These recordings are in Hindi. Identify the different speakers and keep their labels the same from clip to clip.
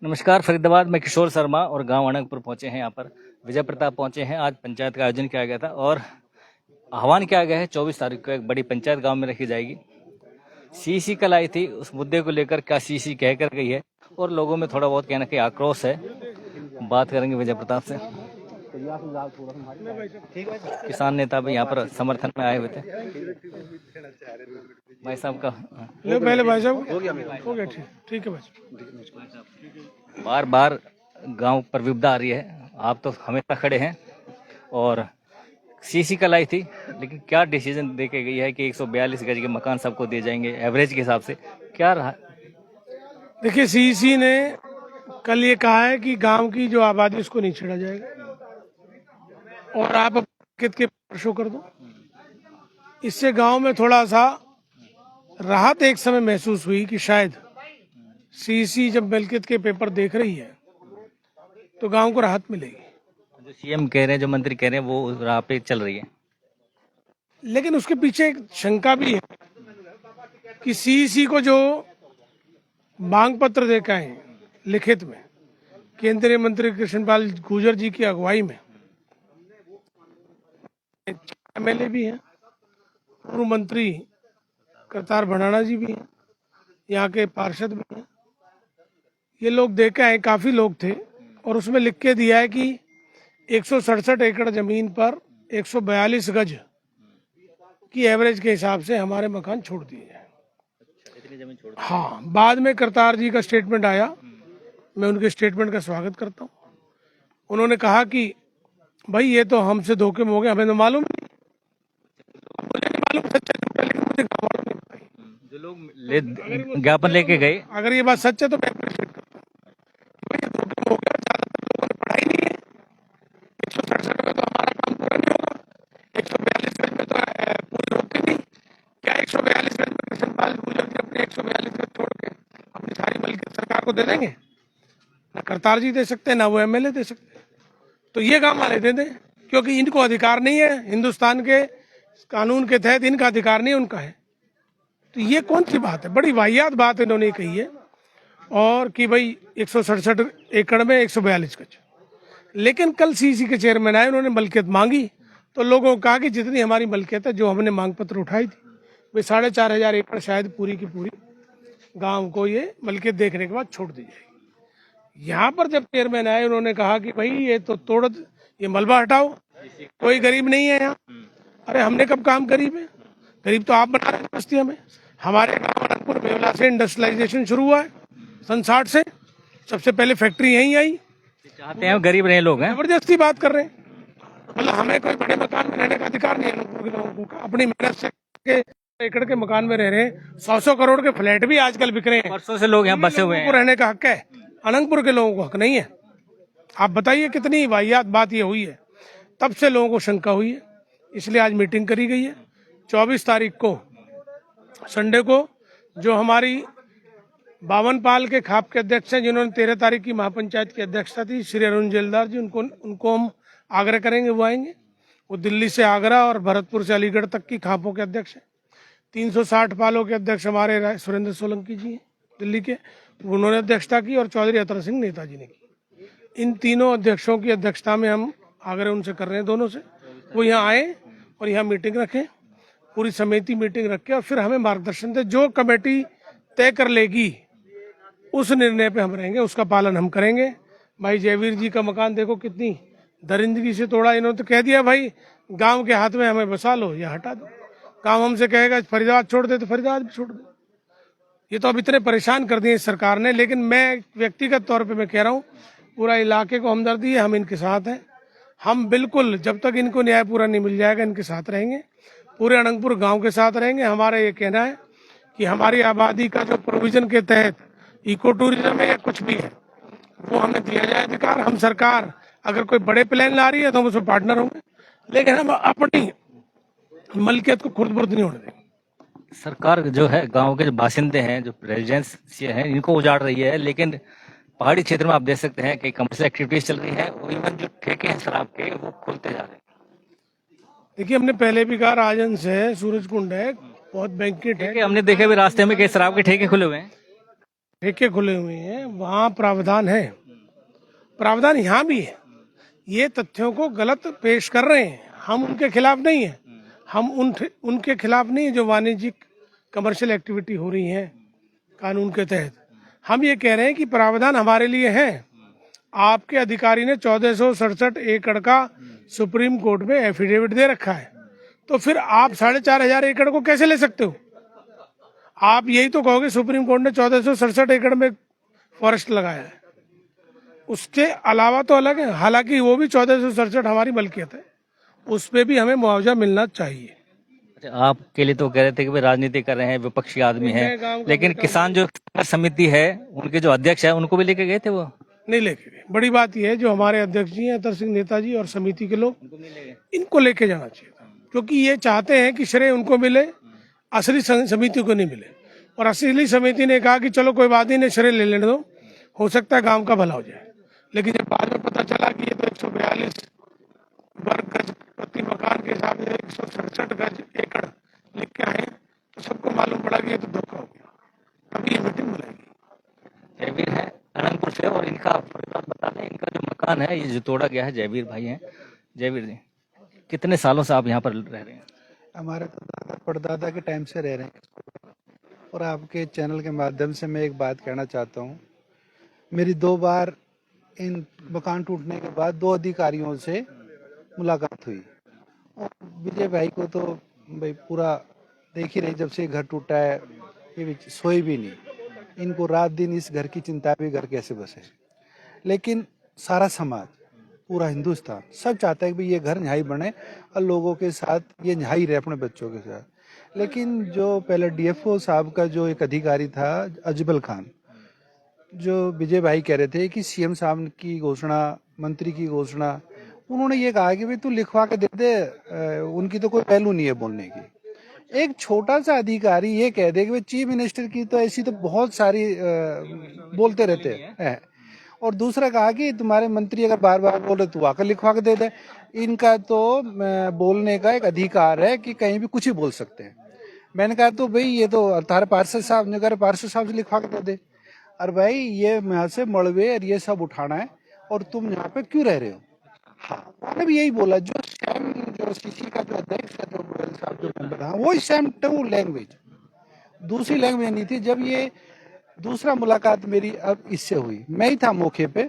Speaker 1: नमस्कार। फरीदाबाद में किशोर शर्मा और गांव अनंगपुर पहुंचे हैं। यहाँ पर विजय प्रताप पहुंचे हैं। आज पंचायत का आयोजन किया गया था और आह्वान किया गया है 24 तारीख को एक बड़ी पंचायत गांव में रखी जाएगी। सीसी कल आई थी, उस मुद्दे को लेकर क्या सीसी कह कर गई है और लोगों में थोड़ा बहुत कहना कि आक्रोश है। बात करेंगे विजय प्रताप से। किसान नेता भी यहाँ पर समर्थन में आए हुए थे। भाई साहब का
Speaker 2: ले पहले भाई साहब हो गया ठीक है भाई।
Speaker 1: बार बार गांव पर विपदा आ रही है, आप तो हमेशा खड़े हैं और सीसी कल आई थी, लेकिन क्या डिसीजन दे के गई है कि 142 गज के मकान सबको दिए जाएंगे एवरेज के हिसाब से, क्या रहा?
Speaker 2: देखिए, सीसी ने कल ये कहा है कि गांव की जो आबादी उसको नहीं छेड़ा जाएगा और आप कित के शो कर दो। इससे गांव में थोड़ा सा राहत एक समय महसूस हुई कि शायद सीसी जब मिल्कियत के पेपर देख रही है तो गांव को राहत मिलेगी।
Speaker 1: जो सीएम कह रहे हैं, जो मंत्री कह रहे हैं, वो राह पे चल रही है।
Speaker 2: लेकिन उसके पीछे एक शंका भी है कि सीसी को जो मांग पत्र देखा है लिखित में केंद्रीय मंत्री कृष्णपाल गुर्जर जी की अगुवाई में, एमएलए भी हैं, पूर्व मंत्री करतार भंडाणा जी भी हैं, यहाँ के पार्षद भी हैं, ये लोग देखा है, काफी लोग थे और उसमें लिख के दिया है कि 167 एकड़ जमीन पर 142 गज की एवरेज के हिसाब से हमारे मकान छोड़ दिए जाए। हाँ, बाद में करतार जी का स्टेटमेंट आया, मैं उनके स्टेटमेंट का स्वागत करता हूँ। उन्होंने कहा कि भाई ये तो हमसे धोखे में हो गए, हमें तो मालूम नहीं, मुझे नहीं मालूम सच है, लेकिन मुझे खबर नहीं बताई।
Speaker 1: जो लोग ज्ञापन लेके गए,
Speaker 2: अगर ये बात सच है तो मैं अप्रिशिएट करता हूँ। भाई ये धोखे में हो गया, ज्यादातर लोगों ने पढ़ा ही नहीं है। 167 में तो हमारा काम पूरा नहीं होगा, 142 गज में तो पूरी होती नहीं। क्या 142 गज में कृष्णपाल गुर्जर जी अपने 142 गज छोड़ के अपनी सारी मलकियत सरकार को दे देंगे? ना करतार जी दे सकते हैं, ना वो एमएलए दे सकते हैं। तो ये काम वाले दे दें, क्योंकि इनको अधिकार नहीं है, हिंदुस्तान के कानून के तहत इनका अधिकार नहीं, उनका है। तो ये कौन सी बात है? बड़ी वाहियात बात इन्होंने कही है। और कि भाई 167 एकड़ में 142 गज। लेकिन कल सीसी के चेयरमैन आए, उन्होंने मलकियत मांगी तो लोगों को कहा कि जितनी हमारी मलकियत है, जो हमने मांग पत्र उठाई थी, भाई 4,500 एकड़ शायद पूरी की पूरी गांव को ये मलकियत देखने के बाद छोड़ दी जाएगी। यहाँ पर जब चेयरमैन आए, उन्होंने कहा कि भाई ये तो तोड़, ये मलबा हटाओ, कोई गरीब नहीं है यहाँ। अरे हमने कब काम गरीब है? गरीब तो आप बना रहे हैं बस्तियों में। हमारे गांव अनंतपुर मेवला से इंडस्ट्रियलाइजेशन शुरू हुआ है सन 60 से, सबसे पहले फैक्ट्री यहीं आई।
Speaker 1: चाहते हैं गरीब रहे लोग हैं,
Speaker 2: जबरदस्ती बात कर रहे हैं। मतलब हमें कोई बड़े मकान में रहने का अधिकार नहीं है। अनंतपुर के लोगों को अपनी मेहनत से एकड़ के मकान में रह रहे हैं। 100 करोड़ के फ्लैट भी आजकल बिक रहे हैं।
Speaker 1: परसों से लोग यहाँ बसे हुए हैं।
Speaker 2: रहने का हक है, अनंतपुर के लोगों को हक नहीं है। आप बताइए कितनी वाहियात बात ये हुई है। तब से लोगों को शंका हुई है, इसलिए आज मीटिंग करी गई है। 24 तारीख को संडे को जो हमारी बावन पाल के खाप के अध्यक्ष हैं, जिन्होंने 13 तारीख की महापंचायत की अध्यक्षता थी, श्री अरुण जेलदार जी, उनको हम आग्रह करेंगे, वो आएंगे। वो दिल्ली से आगरा और भरतपुर से अलीगढ़ तक की खापों के अध्यक्ष हैं। 360 पालों के अध्यक्ष हमारे सुरेंद्र सोलंकी जी हैं दिल्ली के, उन्होंने अध्यक्षता की, और चौधरी अतर सिंह नेताजी ने की। इन तीनों अध्यक्षों की अध्यक्षता में हम आग्रह उनसे कर रहे हैं, दोनों से, वो यहाँ आए और यहाँ मीटिंग रखें, पूरी समिति मीटिंग रख के, और फिर हमें मार्गदर्शन दे। जो कमेटी तय कर लेगी उस निर्णय पे हम रहेंगे, उसका पालन हम करेंगे। भाई जयवीर जी का मकान देखो कितनी दरिंदगी से तोड़ा। इन्होंने तो कह दिया भाई गांव के हाथ में हमें बसा लो या हटा दो। गांव हमसे कहेगा फरीदाबाद छोड़ दे तो फरीदाबाद भी छोड़ दो। ये तो अब इतने परेशान कर दिए सरकार ने। लेकिन मैं व्यक्तिगत तौर पे मैं कह रहा हूँ, पूरा इलाके को हमदर्दी है, हम इनके साथ हैं। हम बिल्कुल जब तक इनको न्याय पूरा नहीं मिल जाएगा इनके साथ रहेंगे, पूरे अनंगपुर गांव के साथ रहेंगे। हमारा ये कहना है कि हमारी आबादी का जो प्रोविजन के तहत इको टूरिज्म है या कुछ भी है, वो हमें दिया जाए अधिकार। हम सरकार अगर कोई बड़े प्लान ला रही है तो हम उसमें पार्टनर होंगे, लेकिन हम अपनी मलकियत को खुर्द-बुर्द नहीं होने देंगे।
Speaker 1: सरकार जो है गांव के जो बासिंदे हैं, जो रेजिडेंट्स हैं, इनको उजाड़ रही है। लेकिन पहाड़ी क्षेत्र में आप देख सकते हैं कि कमर्शियल एक्टिविटीज चल रही है, इवन जो ठेके हैं शराब के वो खुलते जा रहे हैं।
Speaker 2: देखिए, हमने पहले भी कहा, राजहंस है, सूरज कुंड है, बहुत बैंकेट है।
Speaker 1: हमने देखा भी रास्ते में कई शराब के ठेके खुले हुए हैं।
Speaker 2: ठेके खुले हुए हैं, वहां प्रावधान है, प्रावधान यहाँ भी है। ये तथ्यों को गलत पेश कर रहे हैं, हम उनके खिलाफ नहीं है, हम उनके खिलाफ नहीं है जो वाणिज्यिक कमर्शियल एक्टिविटी हो रही है कानून के तहत। हम ये कह रहे हैं कि प्रावधान हमारे लिए है। आपके अधिकारी ने 1467 एकड़ का सुप्रीम कोर्ट में एफिडेविट दे रखा है, तो फिर आप 4,500 एकड़ को कैसे ले सकते हो? आप यही तो कहोगे सुप्रीम कोर्ट ने 1467 एकड़ में फॉरेस्ट लगाया है, उसके अलावा तो अलग है। हालांकि वो भी 1467 हमारी मलकियत है, उस पे भी हमें मुआवजा मिलना चाहिए।
Speaker 1: अच्छा, आपके लिए तो कह रहे थे कि भाई राजनीति कर रहे हैं, विपक्षी आदमी
Speaker 2: मैं
Speaker 1: हैं,
Speaker 2: गांव का
Speaker 1: लेकिन
Speaker 2: बेटा
Speaker 1: किसान जो समिति है उनके जो अध्यक्ष है उनको भी लेके गए थे वो?
Speaker 2: नहीं लेके गए। बड़ी बात यह है जो हमारे अध्यक्ष जी हैं अतर सिंह नेताजी और समिति के लोग, इनको लेके जाना चाहिए था, क्योंकि ये चाहते हैं कि श्रेय उनको मिले, असली समिति को नहीं मिले। और असली समिति ने कहा कि चलो कोई बात नहीं, श्रेय ले लेने दो, हो सकता है गांव का भला हो जाए। लेकिन जब बाद में पता चला कि ये तो 142 वर्ग गज प्रति मकान के हिसाब से 167 गज एकड़ लिख के आए, तो सबको मालूम पड़ा कि ये तो धोखा हो गया। अभी ये मीटिंग बुलाएगी।
Speaker 1: जयवीर है अनंतपुर से, और इनका बता दें, इनका जो मकान है ये जो तोड़ा गया है, जयवीर भाई हैं। जयवीर जी, कितने सालों से आप यहाँ पर रह रहे हैं?
Speaker 3: हमारे तो दादा परदादा के टाइम से रह रहे हैं। और आपके चैनल के माध्यम से मैं एक बात कहना चाहता हूँ। मेरी 2 बार इन मकान टूटने के बाद 2 अधिकारियों से मुलाकात हुई, और विजय भाई को तो भाई पूरा देख ही रही, जब से घर टूटा है ये सोए भी नहीं, इनको रात दिन इस घर की चिंता भी, घर कैसे बसे। लेकिन सारा समाज, पूरा हिंदुस्तान सब चाहता है कि भाई ये घर न्याय बने और लोगों के साथ ये न्याय रहे अपने बच्चों के साथ। लेकिन जो पहले डीएफओ साहब का जो एक अधिकारी था अजबल खान, जो विजय भाई कह रहे थे कि सीएम साहब की घोषणा, मंत्री की घोषणा, उन्होंने ये कहा कि भाई तू लिखवा के दे दे, उनकी तो कोई वैल्यू नहीं है बोलने की। एक छोटा सा अधिकारी ये कह दे कि भाई चीफ मिनिस्टर की तो ऐसी तो बहुत सारी बोलते रहते हैं, और दूसरा कहा कि तुम्हारे मंत्री अगर बार बार बोल रहे तू आकर लिखवा के दे दे। इनका तो बोलने का एक अधिकार है कि कहीं भी कुछ ही बोल सकते हैं। मैंने कहा तो भाई ये तो तारे पार्षद साहब ने कहा, पार्षद साहब से लिखवा के दे दे। और भाई ये यहाँ से मलबे और ये सब उठाना है, और तुम यहाँ पे क्यों रह रहे हो? हाँ, मैंने भी यही बोला। जो सीसी का जो अध्यक्ष है, जो गोयल साहब जो मेंबर था, वो सेम टू लैंग्वेज, दूसरी लैंग्वेज नहीं थी। जब ये दूसरा मुलाकात मेरी अब इससे हुई, मैं ही था मौके पे,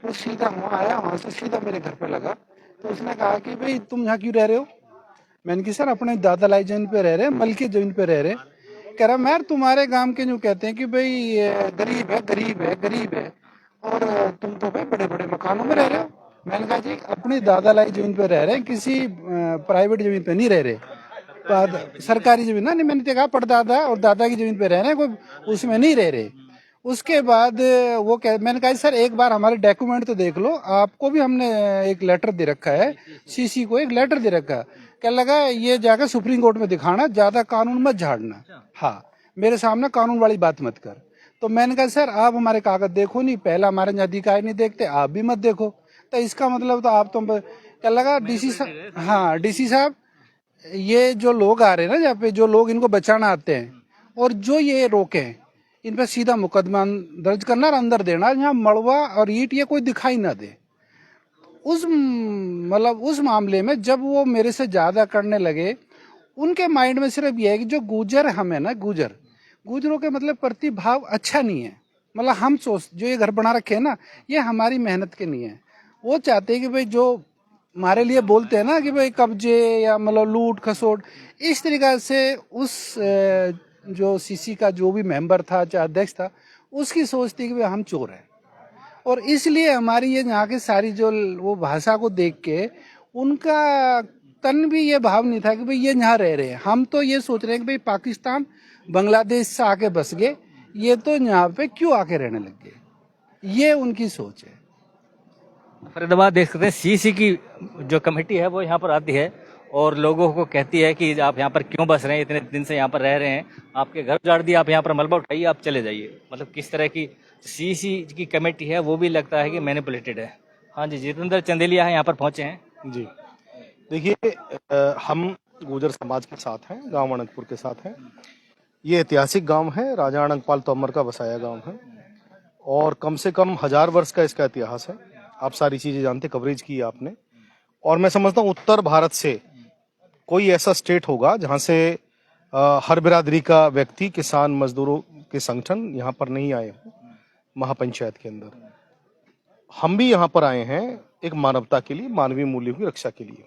Speaker 3: वो सीधा वहाँ आया, वहां से सीधा मेरे घर पे लगा। तो उसने कहा कि भाई तुम यहाँ क्यों रह रहे हो? मैंने कहा सर अपने दादा लाई जमीन पे रह रहे, मलकी जमीन पे रह रहे। कह रहा मैं तुम्हारे गांव के जो कहते हैं कि भाई गरीब है गरीब है गरीब है, और तुम तो भाई बड़े बड़े मकानों में रह रहे हो। मैंने कहा जी अपनी दादा लाई जमीन पे रह रहे हैं, किसी प्राइवेट जमीन पे नहीं रह रहे, सरकारी जमीन ना नहीं। मैंने देखा परदादा और दादा की जमीन पे रह रहे हैं, कोई उसमें नहीं रह रहे। उसके बाद वो मैंने कहा सर एक बार हमारे डॉक्यूमेंट तो देख लो, आपको भी हमने एक लेटर दे रखा है, सीसी को एक लेटर दे रखा है। क्या लगा ये जाकर सुप्रीम कोर्ट में दिखाना, ज्यादा कानून मत झाड़ना, हाँ मेरे सामने कानून वाली बात मत कर। तो मैंने कहा सर आप हमारे कागज देखो नहीं, पहला हमारे अधिकारी नहीं देखते, आप भी मत देखो, तो इसका मतलब तो आप तो क्या लगा डीसी साहब, हाँ डीसी साहब, ये जो लोग आ रहे हैं ना जहाँ पे, जो लोग इनको बचाना आते हैं और जो ये रोके, इन पर सीधा मुकदमा दर्ज करना और अंदर देना, जहाँ मड़वा और ईंट ये कोई दिखाई ना दे। उस मतलब उस मामले में जब वो मेरे से ज्यादा करने लगे, उनके माइंड में सिर्फ ये है कि जो गुजर हम है ना, गुजरों के मतलब प्रति भाव अच्छा नहीं है। मतलब हम सोच जो ये घर बना रखे हैं ना, ये हमारी मेहनत के नहीं है। वो चाहते हैं कि भाई जो हमारे लिए बोलते हैं ना कि भाई कब्जे या मतलब लूट खसोट, इस तरीका से उस जो सीसी का जो भी मेंबर था चाहे अध्यक्ष था, उसकी सोच थी कि भाई हम चोर हैं। और इसलिए हमारी ये यहाँ की सारी जो वो भाषा को देख के उनका तन भी ये भाव नहीं था कि भाई ये यहाँ रह रहे हैं। हम तो ये सोच रहे हैं कि भाई पाकिस्तान बांग्लादेश से आके बस गए, ये तो यहाँ पे क्यों आके रहने लग गए, ये उनकी सोच है।
Speaker 1: फरीदाबाद देख सकते हैं, सीसी की जो कमेटी है वो यहाँ पर आती है और लोगों को कहती है कि आप यहाँ पर क्यों बस रहे हैं, इतने दिन से यहाँ पर रह रहे हैं, आपके घर उजाड़ दिए, आप यहाँ पर मलबा उठाइए, आप चले जाइए। मतलब किस तरह की सीसी की कमेटी है वो भी लगता है कि मैनिपुलेटेड है। हाँ जी, जितेंद्र चंदेलिया है यहाँ पर पहुंचे हैं
Speaker 4: जी। देखिए हम गुर्जर समाज के साथ हैं, गांव अनंतपुर के साथ हैं। ये ऐतिहासिक गांव है, राजा अणंगपाल तोमर का बसाया गांव है और कम से कम 1000 वर्ष का इसका इतिहास है। आप सारी चीजें जानते, कवरेज की आपने। और मैं समझता हूँ उत्तर भारत से कोई ऐसा स्टेट होगा जहां से हर बिरादरी का व्यक्ति, किसान, मजदूरों के संगठन यहाँ पर नहीं आए हों महापंचायत के अंदर। हम भी यहाँ पर आए हैं एक मानवता के लिए, मानवीय मूल्यों की रक्षा के लिए।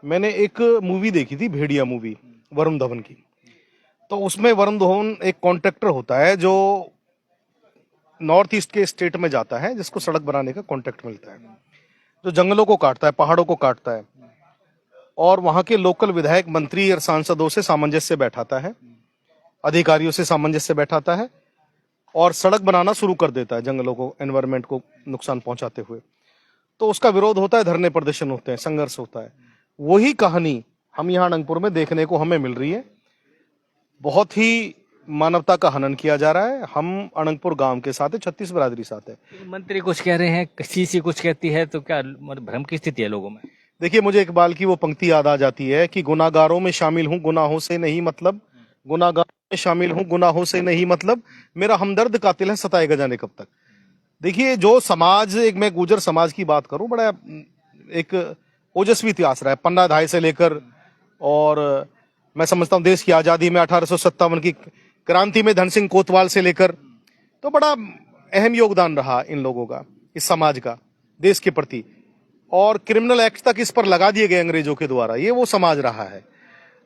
Speaker 4: मैंने एक मूवी देखी थी, भेड़िया मूवी, वरुण धवन की। तो उसमें वरुण धवन एक कॉन्ट्रैक्टर होता है जो नॉर्थ ईस्ट के स्टेट में जाता है, जिसको सड़क बनाने का कॉन्ट्रैक्ट मिलता है, जो जंगलों को काटता है, पहाड़ों को काटता है और वहां के लोकल विधायक, मंत्री और सांसदों से सामंजस्य बैठाता है, अधिकारियों से सामंजस्य बैठाता है और सड़क बनाना शुरू कर देता है जंगलों को, एनवायरनमेंट को नुकसान पहुंचाते हुए। तो उसका विरोध होता है, धरने प्रदर्शन होते हैं, संघर्ष होता है। वही कहानी हम यहाँ अनंतपुर में देखने को हमें मिल रही है। बहुत ही मानवता का हनन किया जा रहा है। हम अनंतपुर गांव के साथ है, 36 बिरादरी साथ है।
Speaker 1: मंत्री कुछ कह रहे हैं, सीसी कुछ कहती है, तो क्या मतलब भ्रम की स्थिति है लोगों में?
Speaker 4: देखिए, मुझे इकबाल की वो पंक्ति याद आ जाती है कि गुनाहगारों में शामिल हूं, गुनाहों से नहीं मतलब, गुनाहगारों में शामिल हूं, गुनाहों से नहीं मतलब, मेरा हमदर्द कातिल है, सताएगा जाने कब तक। देखिए, जो समाज, एक मैं गुर्जर समाज की बात करूं, बड़ा एक ओजस्वी इतिहास रहा है, पन्ना धाय से लेकर, और मैं समझता हूं देश की आजादी में 1857 की क्रांति में धन सिंह कोतवाल से लेकर, तो बड़ा अहम योगदान रहा इन लोगों का, इस समाज का, देश के प्रति। और क्रिमिनल एक्ट तक इस पर लगा दिए गए अंग्रेजों के द्वारा। ये वो समाज रहा है।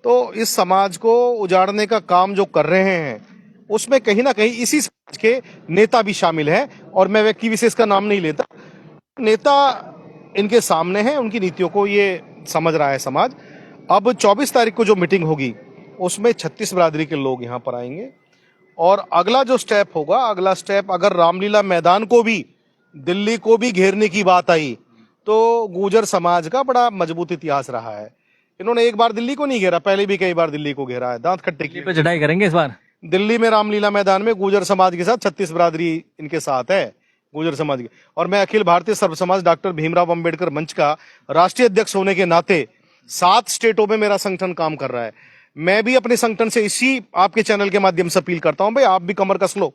Speaker 4: तो इस समाज को उजाड़ने का काम जो कर रहे हैं, उसमें कहीं ना कहीं इसी समाज के नेता भी शामिल हैं। और मैं व्यक्ति विशेष का नाम नहीं लेता, नेता इनके सामने हैं, उनकी नीतियों को ये समझ रहा है समाज। अब 24 तारीख को जो मीटिंग होगी उसमें 36 बिरादरी के लोग यहाँ पर आएंगे और अगला जो स्टेप होगा, अगला स्टेप, अगर रामलीला मैदान को भी, दिल्ली को भी घेरने की बात आई, तो गुर्जर समाज का बड़ा मजबूत इतिहास रहा है। इन्होंने एक बार दिल्ली को नहीं घेरा, पहले भी कई बार दिल्ली को घेरा है, दांत खट्टे किए।
Speaker 1: पे चढ़ाई करेंगे इस बार
Speaker 4: दिल्ली में रामलीला मैदान में गुर्जर समाज के साथ 36 बिरादरी इनके साथ है, गुर्जर समाज की। और मैं अखिल भारतीय सर्व समाज डॉक्टर भीमराव अंबेडकर मंच का राष्ट्रीय अध्यक्ष होने के नाते 7 स्टेटों में मेरा संगठन काम कर रहा है। मैं भी अपने संगठन से इसी आपके चैनल के माध्यम से अपील करता हूं, भाई आप भी कमर कस लो।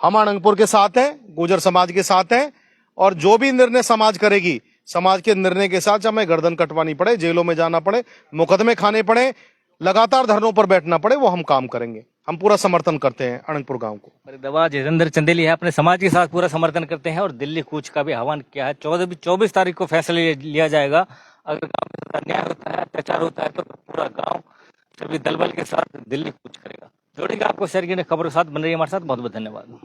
Speaker 4: हम अनंतपुर के साथ हैं, गुर्जर समाज के साथ हैं, और जो भी निर्णय समाज करेगी, समाज के निर्णय के साथ, चाहे गवर्दन कटवानी पड़े, जेलों में जाना पड़े, मुकदमे खाने पड़े, लगातार धरनों पर बैठना पड़े, वो हम काम करेंगे। हम पूरा समर्थन करते हैं अनंतपुर गांव को।
Speaker 1: दवा जितेंद्र चंदेली है, अपने समाज के साथ पूरा समर्थन करते हैं और दिल्ली कूच का भी आह्वान किया है। 24 तारीख को फैसला लिया जाएगा। अगर गांव के साथ अन्याय होता है, अत्याचार होता है, तो पूरा गांव सभी दलबल के साथ दिल्ली कूच करेगा। जोड़ेगा आपको शहर की खबरों के साथ। बन रही है हमारे साथ। बहुत बहुत धन्यवाद।